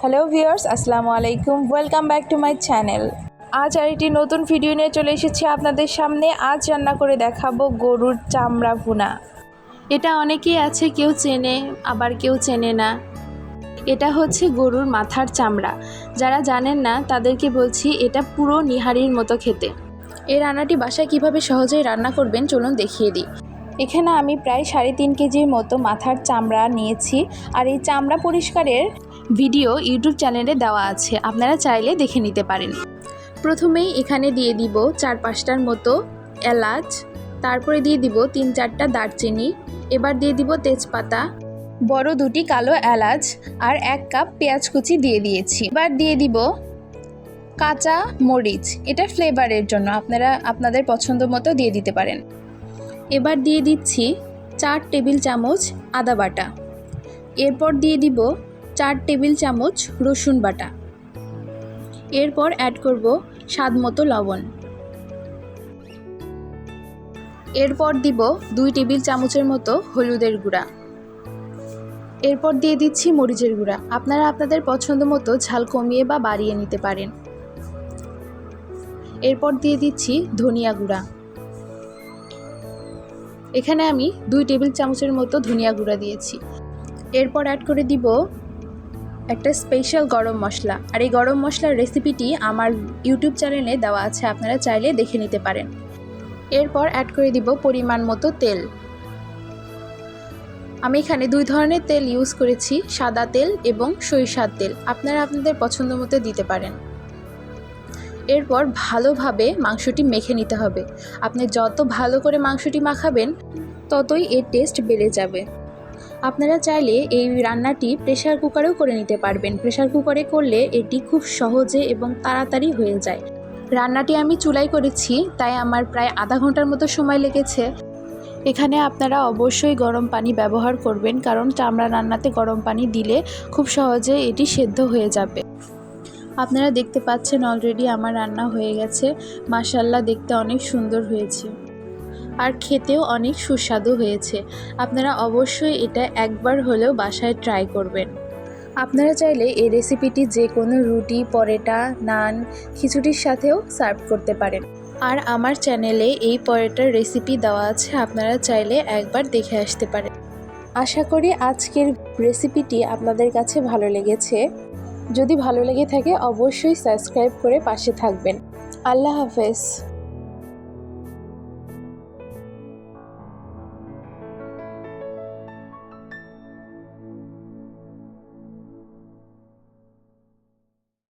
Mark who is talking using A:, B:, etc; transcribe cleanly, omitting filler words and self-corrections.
A: Hello viewers, আসসালামু আলাইকুম। Welcome back to my channel. আজ আরেকটি নতুন ভিডিও নিয়ে চলে এসেছি আপনাদের সামনে। আজ রান্না করে দেখাবো গরুর চামড়া ভুনা।
B: এটা অনেকেই আছে, কেউ চেনে আবার কেউ চেনে না। এটা হচ্ছে গরুর মাথার চামড়া। যারা জানেন না তাদেরকে বলছি, এটা পুরো নিহারির মতো খেতে। এই রান্নাটি বাসায় কিভাবে সহজেই রান্না করবেন চলুন দেখিয়ে দিই।
A: এখানে আমি প্রায় 3.5 কেজির মতো মাথার চামড়া নিয়েছি। আর এই চামড়া পরিষ্কারের
B: ভিডিও ইউটিউব চ্যানেলে দেওয়া আছে, আপনারা চাইলে দেখে নিতে পারেন। প্রথমেই এখানে দিয়ে দিব 4-5টার মতো এলাচ, তারপরে দিয়ে দিব 3-4টা দারচিনি, এবার দিয়ে দিব তেজপাতা,
A: বড় 2টি কালো এলাচ আর 1 কাপ পেঁয়াজ কুচি দিয়ে দিয়েছি। এবার দিয়ে দিব কাঁচা মরিচ, এটা ফ্লেভারের জন্য, আপনারা আপনাদের পছন্দ মতো দিয়ে দিতে পারেন।
B: এবার দিয়ে দিচ্ছি 4 টেবিল চামচ আদা বাটা, এরপর দিয়ে দিব 4 টেবিল চামচ রসুন বাটা, এরপর অ্যাড করব স্বাদ মতো লবণ, এরপর দিব 2 টেবিল চামচের মতো হলুদের গুঁড়া, এরপর দিয়ে দিচ্ছি মরিচের গুঁড়া। আপনারা আপনাদের পছন্দ মতো ঝাল কমিয়ে বা বাড়িয়ে নিতে পারেন। এরপর দিয়ে দিচ্ছি ধনিয়া গুঁড়া। এখানে আমি 2 টেবিল চামচের মতো ধনিয়া গুঁড়া দিয়েছি। এরপর অ্যাড করে দিব একটা স্পেশাল গরম মশলা। আর এই গরম মশলার রেসিপিটি আমার ইউটিউব চ্যানেলে দেওয়া আছে, আপনারা চাইলে দেখে নিতে পারেন। এরপর অ্যাড করে দিব পরিমাণ মতো তেল। আমি এখানে 2 ধরনের তেল ইউজ করেছি, সাদা তেল এবং সরিষার তেল, আপনারা আপনাদের পছন্দ মতো দিতে পারেন। এরপর ভালোভাবে মাংসটি মেখে নিতে হবে। আপনি যত ভালো করে মাংসটি মাখাবেন ততই এর টেস্ট বেড়ে যাবে। আপনারা চাইলে এই রান্নাটি প্রেসার কুকারেও করে নিতে পারবেন। প্রেসার কুকারে করলে এটি খুব সহজে এবং তাড়াতাড়ি হয়ে যায়। রান্নাটি আমি চুলায় করেছি, তাই আমার প্রায় আধা ঘন্টার মতো সময় লেগেছে। এখানে আপনারা অবশ্যই গরম পানি ব্যবহার করবেন, কারণ চামড়া রান্নাতে গরম পানি দিলে খুব সহজে এটি সেদ্ধ হয়ে যাবে। আপনারা দেখতে পাচ্ছেন অলরেডি আমার রান্না হয়ে গেছে। মাশাআল্লাহ, দেখতে অনেক সুন্দর হয়েছে আর খেতেও অনেক সুস্বাদু হয়েছে। আপনারা অবশ্যই এটা একবার হলেও বাসায় ট্রাই করবেন। আপনারা চাইলে এই রেসিপিটি যে কোনো রুটি, পরোটা, নান, খিচুড়ির সাথেও সার্ভ করতে পারেন। আর আমার চ্যানেলে এই পরোটার রেসিপি দেওয়া আছে, আপনারা চাইলে একবার দেখে আসতে পারেন। আশা করি আজকের রেসিপিটি আপনাদের কাছে ভালো লেগেছে। যদি ভালো লেগে থাকে অবশ্যই সাবস্ক্রাইব করে পাশে থাকবেন। আল্লাহ হাফেজ।